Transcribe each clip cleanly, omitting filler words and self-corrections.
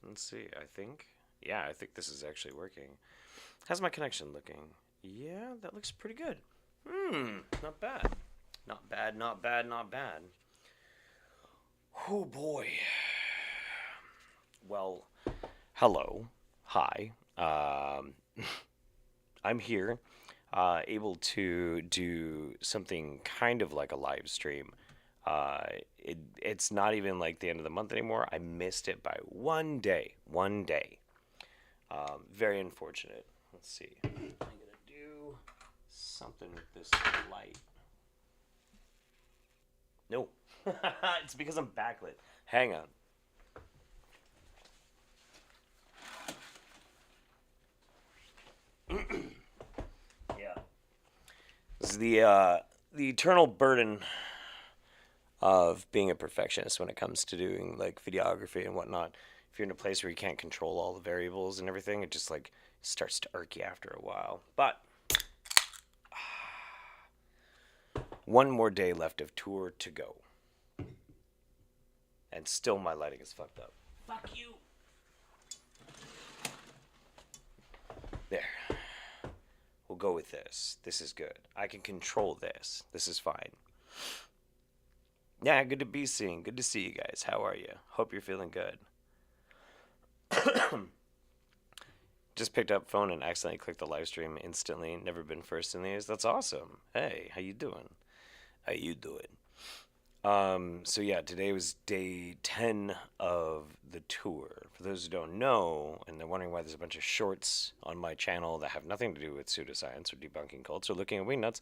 Let's see. Yeah, I think this is actually working. How's my connection looking? Yeah, that looks pretty good. Not bad. Not bad, not bad, not bad. Oh boy. Well, hello. Hi. I'm here, able to do something kind of like a live stream. It's not even like the end of the month anymore. I missed it by one day. One day. Very unfortunate. Let's see. I'm gonna do something with this light. No, it's because I'm backlit. Hang on. Yeah. This is the eternal burden of being a perfectionist when it comes to doing like videography and whatnot. If you're in a place where you can't control all the variables and everything, it just like starts to irk you after a while. But one more day left of tour to go, and still my lighting is fucked up. Fuck you. There. We'll go with this. This is good. I can control this. This is fine. Yeah, good to be seen. Good to see you guys. How are you? Hope you're feeling good. Just picked up phone and accidentally clicked the live stream instantly. Never been first in these. That's awesome. Hey, how you doing? How you doing? So yeah, today was day 10 of the tour. For those who don't know, and they're wondering why there's a bunch of shorts on my channel that have nothing to do with pseudoscience or debunking cults or looking at wingnuts,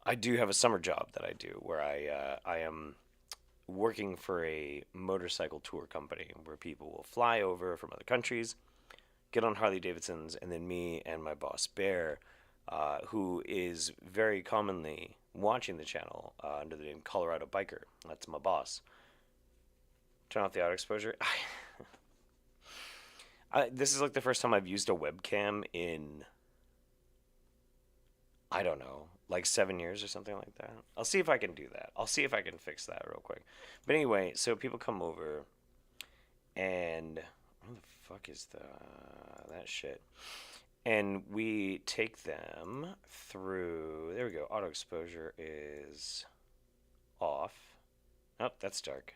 I do have a summer job that I do where I am working for a motorcycle tour company where people will fly over from other countries, get on Harley Davidsons, and then me and my boss Bear, who is very commonly watching the channel under the name Colorado Biker. That's my boss. Turn off the auto exposure. This is like the first time I've used a webcam in, I don't know, like 7 years or something like that. I'll see if I can do that. I'll see if I can fix that real quick. But anyway, so people come over and where the fuck is that shit? And we take them through. There we go. Auto exposure is off. Oh, that's dark.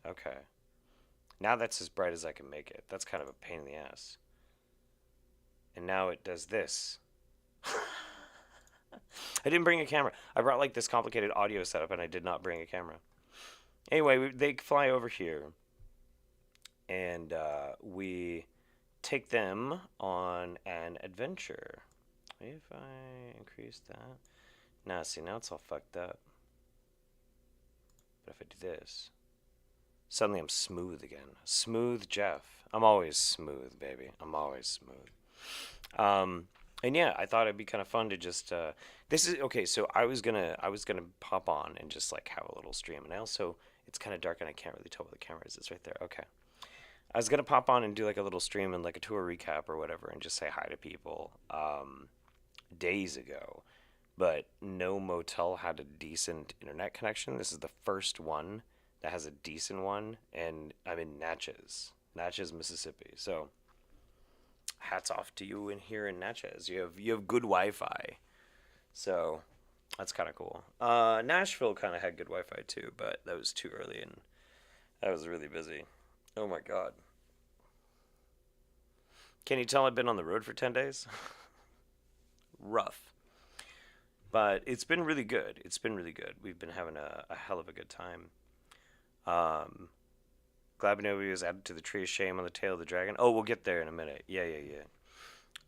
Okay. Now that's as bright as I can make it. That's kind of a pain in the ass. And now it does this. I didn't bring a camera. I brought like this complicated audio setup and I did not bring a camera. Anyway, they fly over here and we take them on an adventure. If I increase that. Now, see, now it's all fucked up. But if I do this, suddenly I'm smooth again. Smooth Jeff. I'm always smooth, baby. I'm always smooth. And yeah, I thought it'd be kind of fun to just. This is okay. So I was gonna pop on and just like have a little stream, and I also it's kind of dark and I can't really tell where the camera is. It's right there. Okay. I was gonna pop on and do like a little stream and like a tour recap or whatever, and just say hi to people days ago, but no motel had a decent internet connection. This is the first one that has a decent one, and I'm in Natchez, Mississippi. So hats off to you in here in Natchez. You have good Wi-Fi, so that's kind of cool. Nashville kind of had good Wi-Fi too, but that was too early and I was really busy. Oh my god. Can you tell I've been on the road for 10 days? Rough. But it's been really good. It's been really good. We've been having a hell of a good time. Um, Glabinobi was added to the tree of shame on the tail of the dragon. Oh, we'll get there in a minute. Yeah, yeah,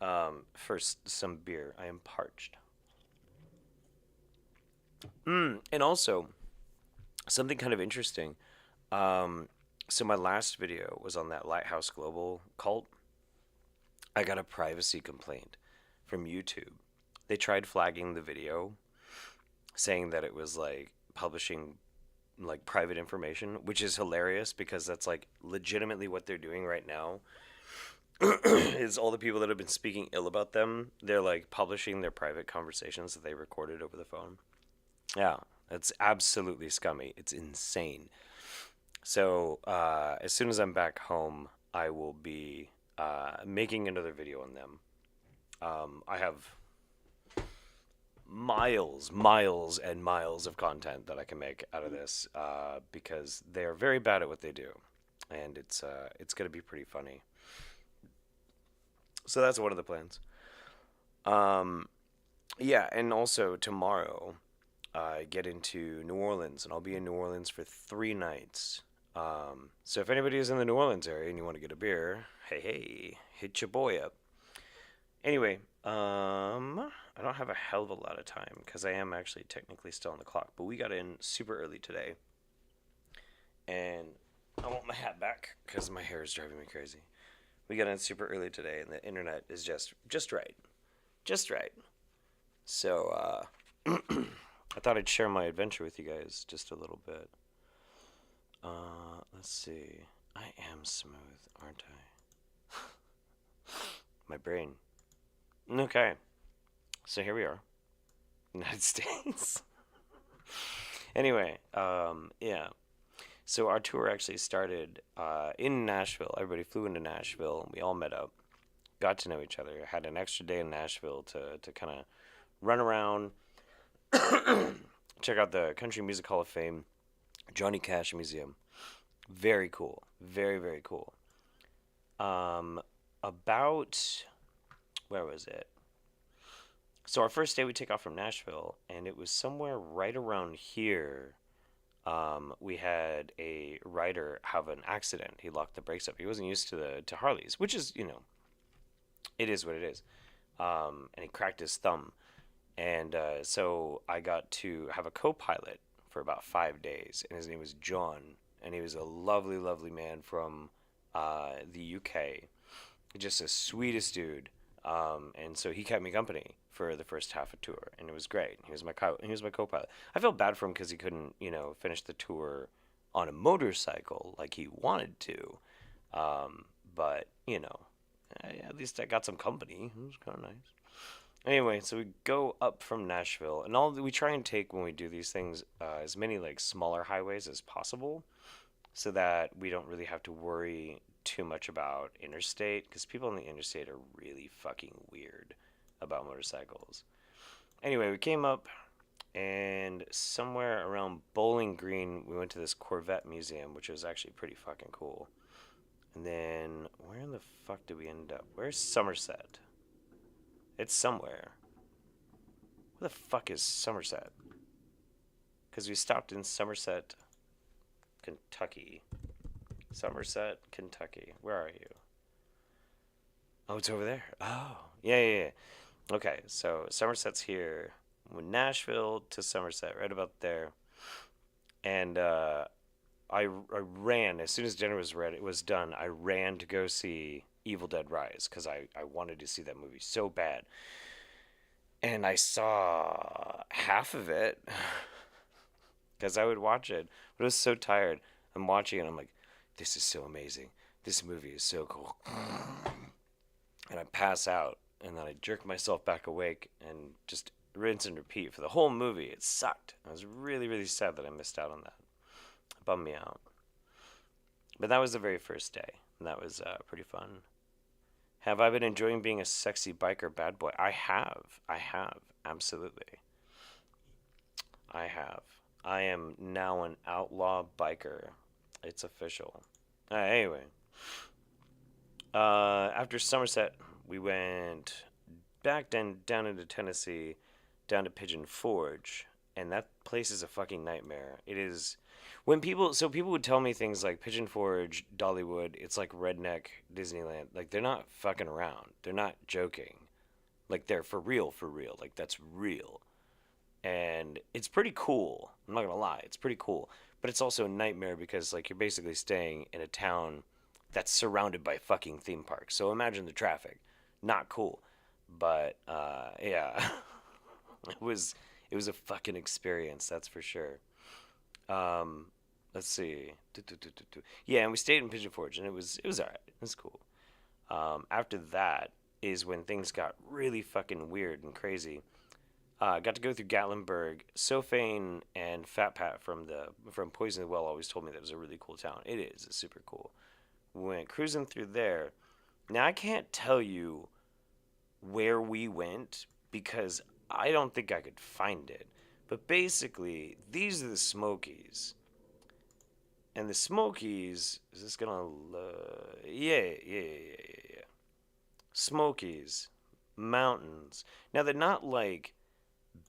yeah. First, some beer. I am parched. And also, something kind of interesting. So my last video was on that Lighthouse Global cult. I got a privacy complaint from YouTube. They tried flagging the video, saying that it was like publishing like private information, which is hilarious because that's like legitimately what they're doing right now. Is all the people that have been speaking ill about them, they're like publishing their private conversations that they recorded over the phone. Yeah, it's absolutely scummy. It's insane. So as soon as I'm back home, I will be making another video on them. I have miles and miles of content that I can make out of this because they are very bad at what they do, and it's gonna be pretty funny. So that's one of the plans. Um, yeah, and also tomorrow I get into New Orleans, and I'll be in New Orleans for 3 nights. So if anybody is in the New Orleans area and you want to get a beer, hey, hit your boy up. Anyway, I don't have a hell of a lot of time because I am actually technically still on the clock, but we got in super early today, and I want my hat back because my hair is driving me crazy. We got in super early today, and the internet is just right, just right. So I thought I'd share my adventure with you guys just a little bit. Let's see. I am smooth, aren't I? My brain. Okay. So here we are, United States. Anyway, yeah. So our tour actually started in Nashville. Everybody flew into Nashville, and we all met up, got to know each other. Had an extra day in Nashville to kind of run around, check out the Country Music Hall of Fame, Johnny Cash Museum. Very cool. Very, very cool. Um, about, where was it? So our first day we take off from Nashville, and it was somewhere right around here. We had a rider have an accident. He locked the brakes up. He wasn't used to the to Harleys, which is, it is what it is. And he cracked his thumb, and so I got to have a co-pilot for about 5 days, and his name was John, and he was a lovely, lovely man from the UK, just the sweetest dude. And so he kept me company for the first half of tour, and it was great. He was my co-pilot. I felt bad for him because he couldn't, finish the tour on a motorcycle like he wanted to. But at least I got some company. It was kind of nice. Anyway, so we go up from Nashville, and we try and take when we do these things as many like smaller highways as possible, so that we don't really have to worry too much about interstate, because people on the interstate are really fucking weird about motorcycles. Anyway, we came up, and somewhere around Bowling Green, we went to this Corvette museum, which was actually pretty fucking cool. And then, where in the fuck did we end up? Where's Somerset? It's somewhere. Where the fuck is Somerset? Because we stopped in Somerset, Kentucky. Somerset, Kentucky. Where are you? Oh, it's over there. Oh, yeah. Okay, so Somerset's here. Nashville to Somerset, right about there. And I ran as soon as dinner was ready. It was done. I ran to go see Evil Dead Rise because I wanted to see that movie so bad. And I saw half of it because I would watch it, but I was so tired. I'm watching it. I'm like, this is so amazing. This movie is so cool. And I pass out, and then I jerk myself back awake and just rinse and repeat for the whole movie. It sucked. I was really, really sad that I missed out on that. It bummed me out. But that was the very first day, and that was pretty fun. Have I been enjoying being a sexy biker bad boy? I have. Absolutely. I have. I am now an outlaw biker. It's official. Anyway, after Somerset, we went back down into Tennessee, down to Pigeon Forge, and that place is a fucking nightmare. It is. People would tell me things like Pigeon Forge, Dollywood, it's like redneck Disneyland. Like, they're not fucking around. They're not joking. Like, they're for real, for real. Like, that's real. And it's pretty cool. I'm not gonna lie, it's pretty cool. But it's also a nightmare because like you're basically staying in a town that's surrounded by fucking theme parks. So imagine the traffic. Not cool. But yeah, it was a fucking experience. That's for sure. Um, let's see. Yeah, and we stayed in Pigeon Forge, and it was alright. It was cool. After that is when things got really fucking weird and crazy. Got to go through Gatlinburg. Sophane and Fat Pat from Poison the Well always told me that it was a really cool town. It is. It's super cool. We went cruising through there. Now I can't tell you where we went because I don't think I could find it. But basically, these are the Smokies. And the Smokies, is this gonna? Yeah. Smokies, mountains. Now they're not like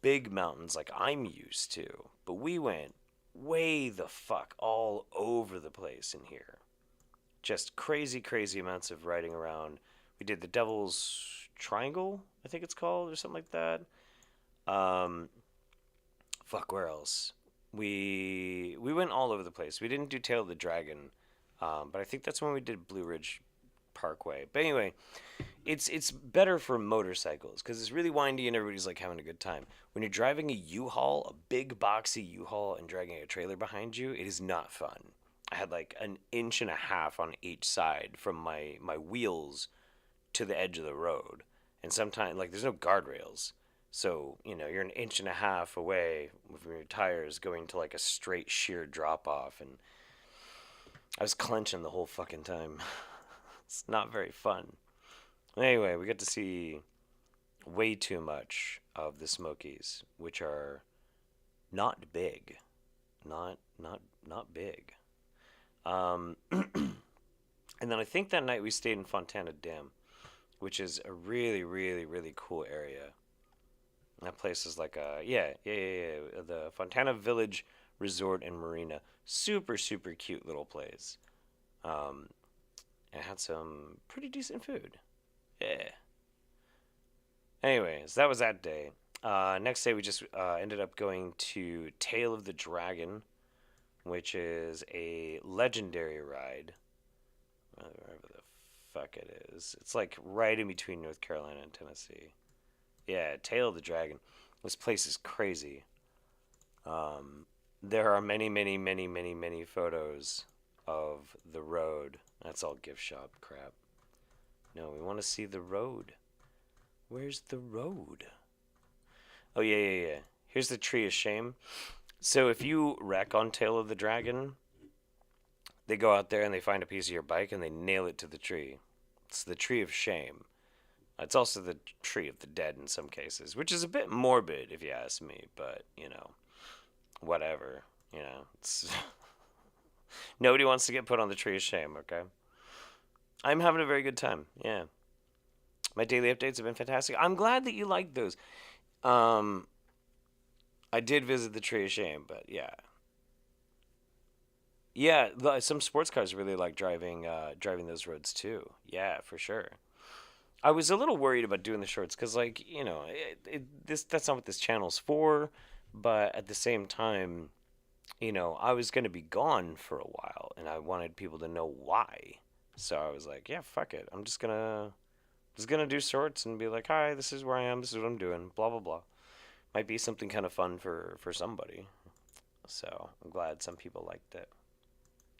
big mountains like I'm used to, but we went way the fuck all over the place in here. Just crazy, crazy amounts of riding around. We did the Devil's Triangle, I think it's called, or something like that. Um, Fuck, where else? We went all over the place. We didn't do Tail of the Dragon, but I think that's when we did Blue Ridge Parkway. But anyway, it's better for motorcycles because it's really windy and everybody's like having a good time. When you're driving a U-Haul, a big boxy U-Haul, and dragging a trailer behind you, it is not fun. I had like an inch and a half on each side from my wheels to the edge of the road, and sometimes like there's no guardrails. So, you're an inch and a half away from your tires going to like a straight sheer drop off, and I was clenching the whole fucking time. It's not very fun. Anyway, we get to see way too much of the Smokies, which are not big. Not big. And then I think that night we stayed in Fontana Dam, which is a really, really, really cool area. That place is like the Fontana Village Resort and Marina. Super, super cute little place. Um, and had some pretty decent food. Yeah. Anyways, that was that day. Next day, we just ended up going to Tail of the Dragon, which is a legendary ride. Wherever the fuck it is. It's like right in between North Carolina and Tennessee. Yeah, Tail of the Dragon. This place is crazy. There are many, many, many, many, many photos of the road. That's all gift shop crap. No, we want to see the road. Where's the road? Oh, yeah. Here's the Tree of Shame. So if you wreck on Tail of the Dragon, they go out there and they find a piece of your bike and they nail it to the tree. It's the Tree of Shame. It's also the Tree of the Dead in some cases, which is a bit morbid if you ask me, but, whatever. It's nobody wants to get put on the Tree of Shame, okay? I'm having a very good time, yeah. My daily updates have been fantastic. I'm glad that you liked those. I did visit the Tree of Shame, but yeah. Yeah, some sports cars really like driving those roads too. Yeah, for sure. I was a little worried about doing the shorts because, like, that's not what this channel's for. But at the same time, I was gonna be gone for a while, and I wanted people to know why. So I was like, yeah, fuck it. I'm just gonna do shorts and be like, hi, this is where I am. This is what I'm doing. Blah blah blah. Might be something kind of fun for somebody. So I'm glad some people liked it.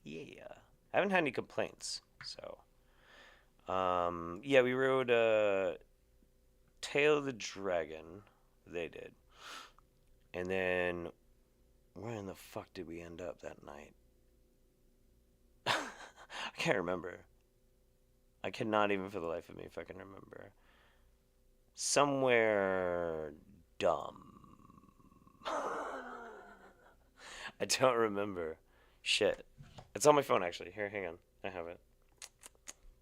Yeah, I haven't had any complaints. So. Yeah, we rode Tail of the Dragon. They did. And then, where in the fuck did we end up that night? I can't remember. I cannot even for the life of me fucking remember. Somewhere dumb. I don't remember. Shit. It's on my phone actually. Here, hang on. I have it.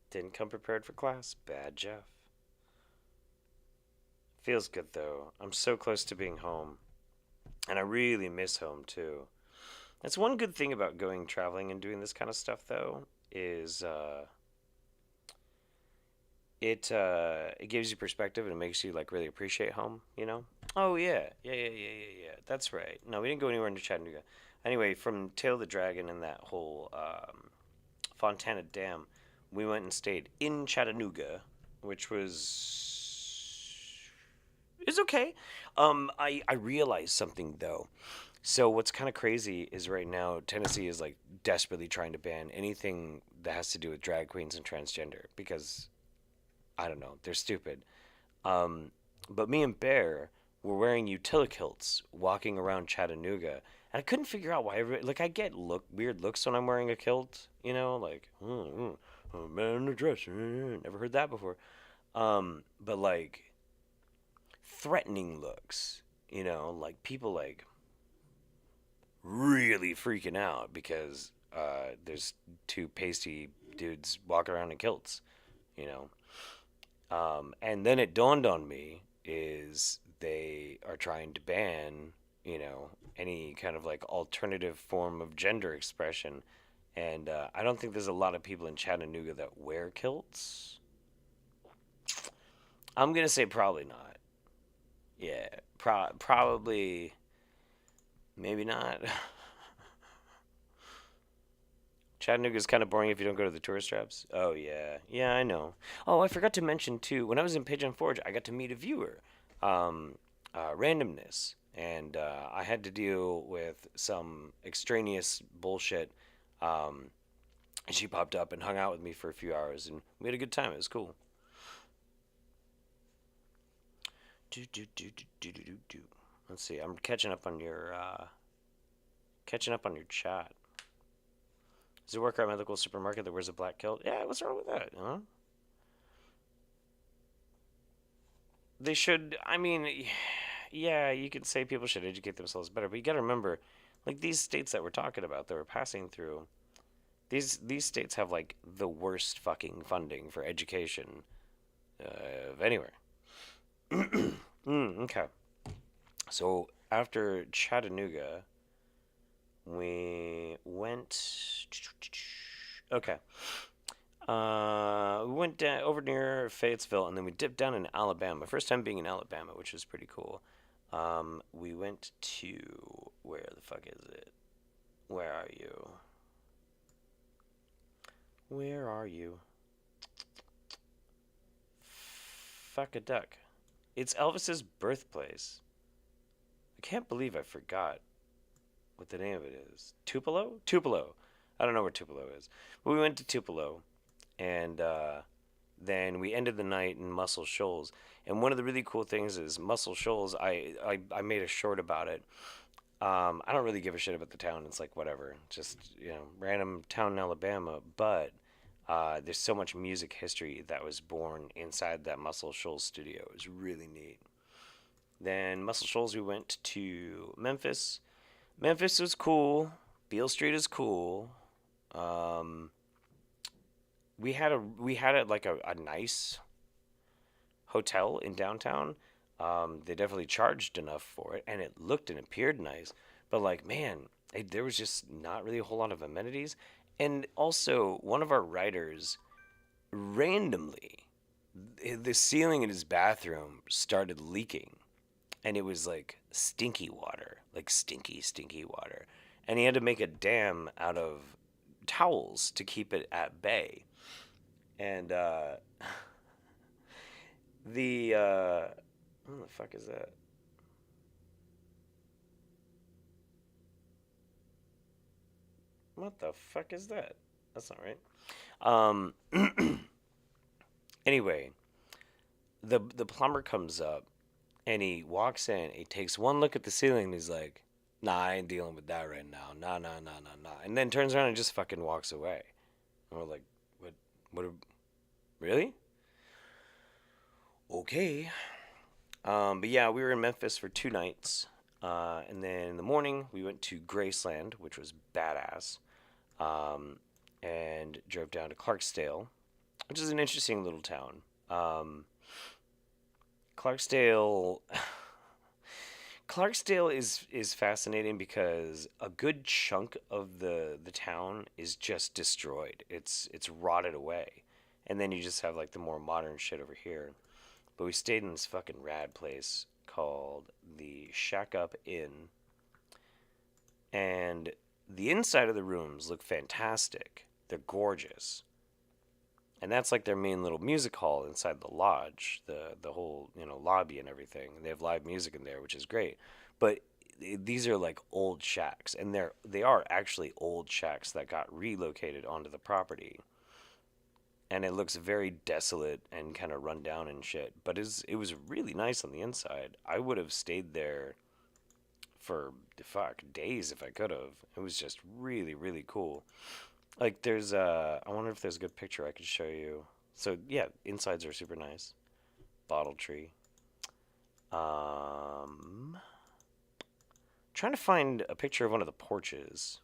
Didn't come prepared for class. Bad Jeff. Feels good though. I'm so close to being home. And I really miss home too. That's one good thing about going traveling and doing this kind of stuff though, is it gives you perspective and it makes you like really appreciate home. Oh yeah. That's right. No, we didn't go anywhere into Chattanooga. Anyway, from Tail of the Dragon and that whole Fontana Dam, we went and stayed in Chattanooga, which is okay. I realized something though. So what's kind of crazy is right now Tennessee is like desperately trying to ban anything that has to do with drag queens and transgender because I don't know, they're stupid. But me and Bear, were wearing utility kilts walking around Chattanooga. And I couldn't figure out why. Like, I get weird looks when I'm wearing a kilt, like, oh, man in a dress. Never heard that before. But like, threatening looks, like people like really freaking out because there's two pasty dudes walking around in kilts, you know. And then it dawned on me is they are trying to ban, any kind of like alternative form of gender expression. And I don't think there's a lot of people in Chattanooga that wear kilts. I'm gonna say probably not. Yeah, probably, maybe not. Chattanooga's kind of boring if you don't go to the tourist traps. Oh yeah, yeah, I know. Oh, I forgot to mention too. When I was in Pigeon Forge, I got to meet a viewer, randomness, and I had to deal with some extraneous bullshit. Um, and she popped up and hung out with me for a few hours, and we had a good time. It was cool. Do do do do do do do do. Let's see. I'm catching up on your chat. Is there a worker at my local supermarket that wears a black kilt? Yeah, what's wrong with that? They should. I mean, yeah, you could say people should educate themselves better, but you got to remember, like these states that we're talking about that we're passing through, these states have like the worst fucking funding for education of anywhere. Okay. So after Chattanooga, we went. Okay. We went down, over near Fayetteville, and then we dipped down in Alabama. First time being in Alabama, which was pretty cool. We went to where the fuck is it? Where are you? Where are you? Fuck a duck. It's Elvis's birthplace. I can't believe I forgot what the name of it is. Tupelo? Tupelo. I don't know where Tupelo is. But we went to Tupelo, and then we ended the night in Muscle Shoals. And one of the really cool things is Muscle Shoals. I made a short about it. I don't really give a shit about the town. It's like whatever, just random town in Alabama. But there's so much music history that was born inside that Muscle Shoals studio. It was really neat. Then Muscle Shoals, we went to Memphis. Memphis was cool. Beale Street is cool. Um, we had like a nice hotel in downtown. They definitely charged enough for it, and it looked and appeared nice. But like, man, there was just not really a whole lot of amenities. And also, one of our writers randomly, the ceiling in his bathroom started leaking, and it was like stinky water, like stinky, stinky water. And he had to make a dam out of towels to keep it at bay. And the what the fuck is that? What the fuck is that? That's not right. Um, anyway, the plumber comes up and he walks in. He takes one look at the ceiling and he's like, "Nah, I ain't dealing with that right now. Nah, nah, nah, nah, nah." And then turns around and just fucking walks away. And we're like, "What? What? Really? Okay." But yeah, we were in Memphis for 2 nights. And then in the morning, we went to Graceland, which was badass, um, and drove down to Clarksdale, which is an interesting little town. Clarksdale, Clarksdale is fascinating because a good chunk of the town is just destroyed. It's rotted away, and then you just have like the more modern shit over here. But we stayed in this fucking rad place called the Shack Up Inn, and the inside of the rooms look fantastic. They're gorgeous, and that's like their main little music hall inside the lodge, the whole lobby and everything. And they have live music in there, which is great. But these are like old shacks, and they are actually old shacks that got relocated onto the property. and it looks very desolate and kind of run down and shit. But it was really nice on the inside. I would have stayed there for days if I could have. It was just really really cool. Like there's I wonder if there's a good picture I could show you. So yeah, insides are super nice. Bottle tree. Um, trying to find a picture of one of the porches.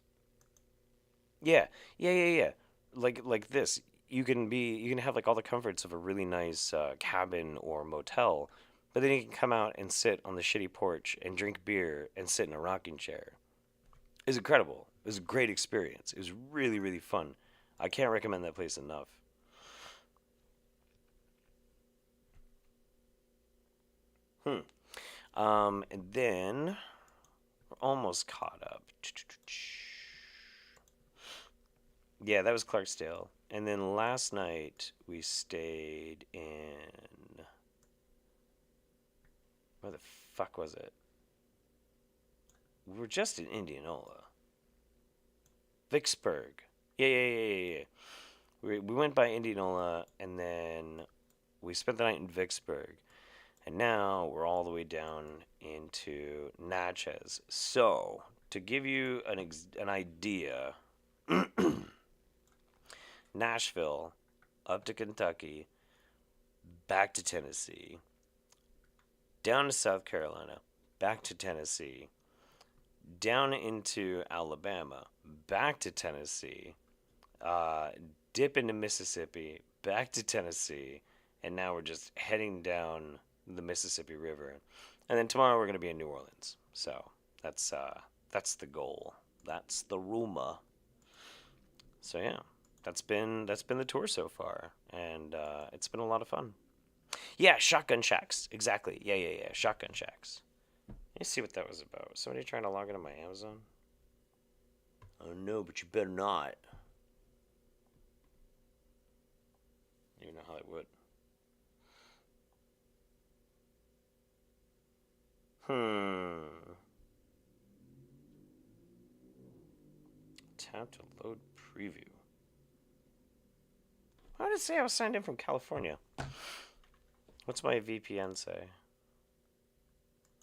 Yeah, yeah. Like this. You can have like all the comforts of a really nice cabin or motel, but then you can come out and sit on the shitty porch and drink beer and sit in a rocking chair. It was incredible. It was a great experience. It was really really fun. I can't recommend that place enough. Hmm. And then we're almost caught up. Yeah, that was Clarksdale. And then last night we stayed in, where the fuck was it? We were just in Indianola. Vicksburg. Yeah. We went by Indianola and then we spent the night in Vicksburg. And now we're all the way down into Natchez. So, to give you an idea, Nashville, up to Kentucky, back to Tennessee, down to South Carolina, back to Tennessee, down into Alabama, back to Tennessee, uh, dip into Mississippi, back to Tennessee, and now we're just heading down the Mississippi River. And then tomorrow we're going to be in New Orleans. So that's the goal. That's the rumor. So yeah, that's been the tour so far, and it's been a lot of fun. Yeah, shotgun shacks. Exactly. Yeah. Shotgun shacks. Let me see what that was about. Somebody trying to log into my Amazon? Oh no, but you better not. You know how it would. Hmm. Tap to load preview. Why did it say I was signed in from California? What's my VPN say?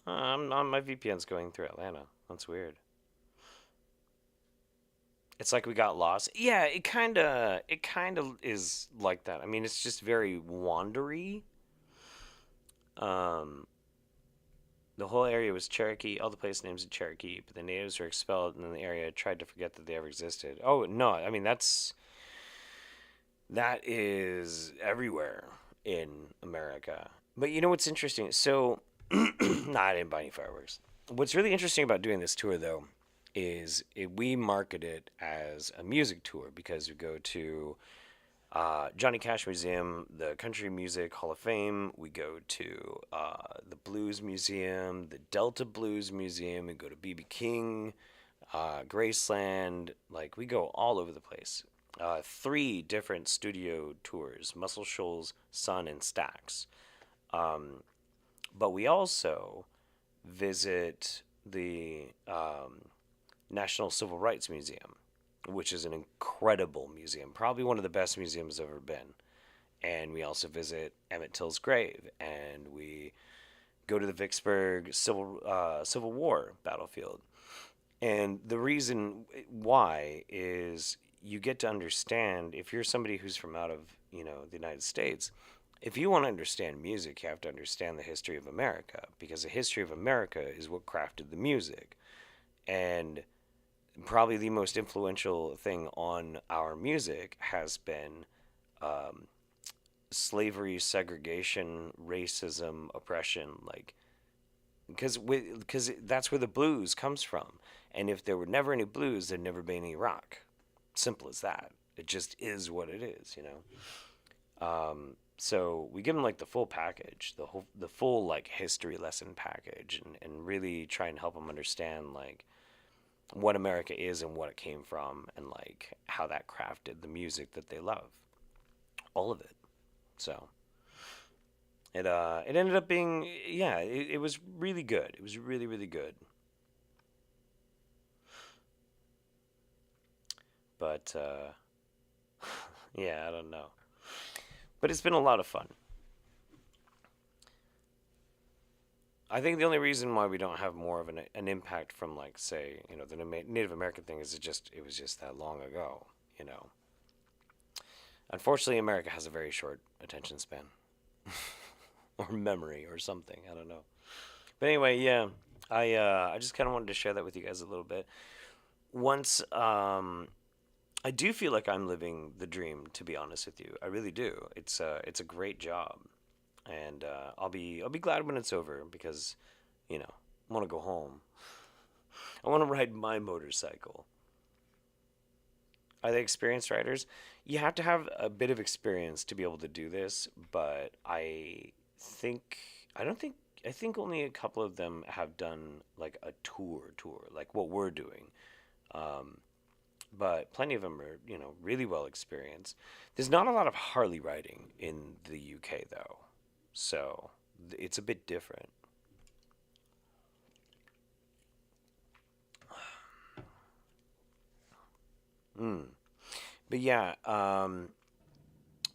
My VPN's going through Atlanta. That's weird. It's like we got lost. Yeah, it kind of is like that. I mean, it's just very wandery. Um, the whole area was Cherokee. All the place names are Cherokee, but the natives were expelled, and then the area tried to forget that they ever existed. Oh no, I mean that is everywhere in America. But you know what's interesting? So, nah, I didn't buy any fireworks. What's really interesting about doing this tour, though, is we market it as a music tour because we go to Johnny Cash Museum, the Country Music Hall of Fame. We go to the Blues Museum, the Delta Blues Museum. We go to BB King, Graceland. Like, we go all over the place. Three different studio tours: Muscle Shoals, Sun, and Stax. But we also visit the National Civil Rights Museum, which is an incredible museum, probably one of the best museums I've ever been. And we also visit Emmett Till's grave, and we go to the Vicksburg Civil War battlefield. And the reason why is you get to understand, if you're somebody who's from out of the United States, if you want to understand music, you have to understand the history of America, because the history of America is what crafted the music. And probably the most influential thing on our music has been um, slavery, segregation, racism, oppression, like because that's where the blues comes from. And if there were never any blues, there'd never be any rock. Simple as that. It just is what it is. So we give them like the full package, the full like history lesson package, and really try and help them understand like what America is and what it came from, and like how that crafted the music that they love. All of it. So it ended up being, yeah, it was really good. It was really really good. But yeah, I don't know. But it's been a lot of fun. I think the only reason why we don't have more of an impact from, like, say, the Native American thing is it was just that long ago, you know. Unfortunately, America has a very short attention span or memory or something. I don't know. But anyway, yeah, I just kind of wanted to share that with you guys a little bit. Once I do feel like I'm living the dream, to be honest with you. I really do. It's a great job, and I'll be glad when it's over because, I want to go home. I want to ride my motorcycle. Are they experienced riders? You have to have a bit of experience to be able to do this, but think I don't think I think only a couple of them have done like a tour, like what we're doing. Um, but plenty of them are, really well experienced. There's not a lot of Harley riding in the UK though, so it's a bit different. Mm. But yeah,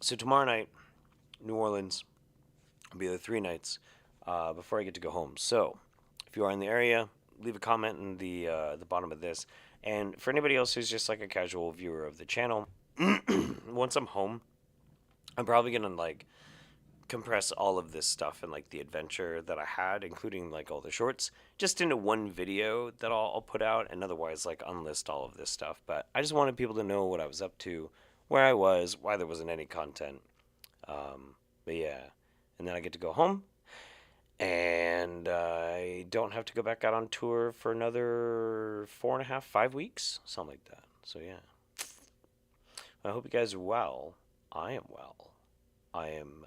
so tomorrow night, New Orleans, will be the 3 nights before I get to go home. So if you are in the area, leave a comment in the bottom of this. And for anybody else who's just like a casual viewer of the channel, once I'm home, I'm probably gonna like compress all of this stuff and like the adventure that I had, including like all the shorts, just into one video that I'll put out, and otherwise like unlist all of this stuff. But I just wanted people to know what I was up to, where I was, why there wasn't any content. But yeah, and then I get to go home, and I don't have to go back out on tour for another 4.5, 5 weeks, something like that. So yeah, I hope you guys are well. I am well. I am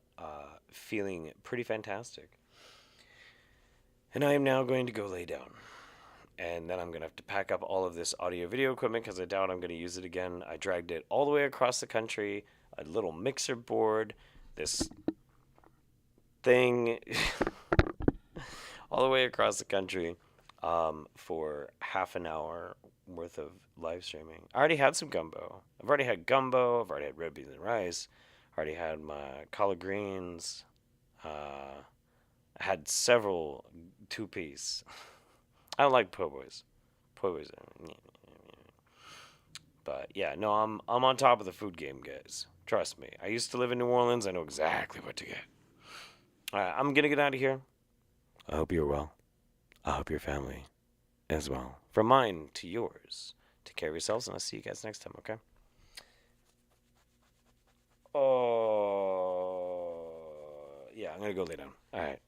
feeling pretty fantastic. And I am now going to go lay down. And then I'm going to have to pack up all of this audio video equipment because I doubt I'm going to use it again. I dragged it all the way across the country, a little mixer board, this thing, all the way across the country for half an hour worth of live streaming. I already had some gumbo. I've already had gumbo. I've already had red beans and rice. I already had my collard greens. I had several two-piece. I don't like po' boys. Po' boys, but yeah, no, I'm on top of the food game, guys. Trust me. I used to live in New Orleans. I know exactly what to get. All right, I'm gonna get out of here. I hope you're well. I hope your family as well. From mine to yours. Take care of yourselves, and I'll see you guys next time. Okay? Oh, yeah. I'm gonna go lay down. All right.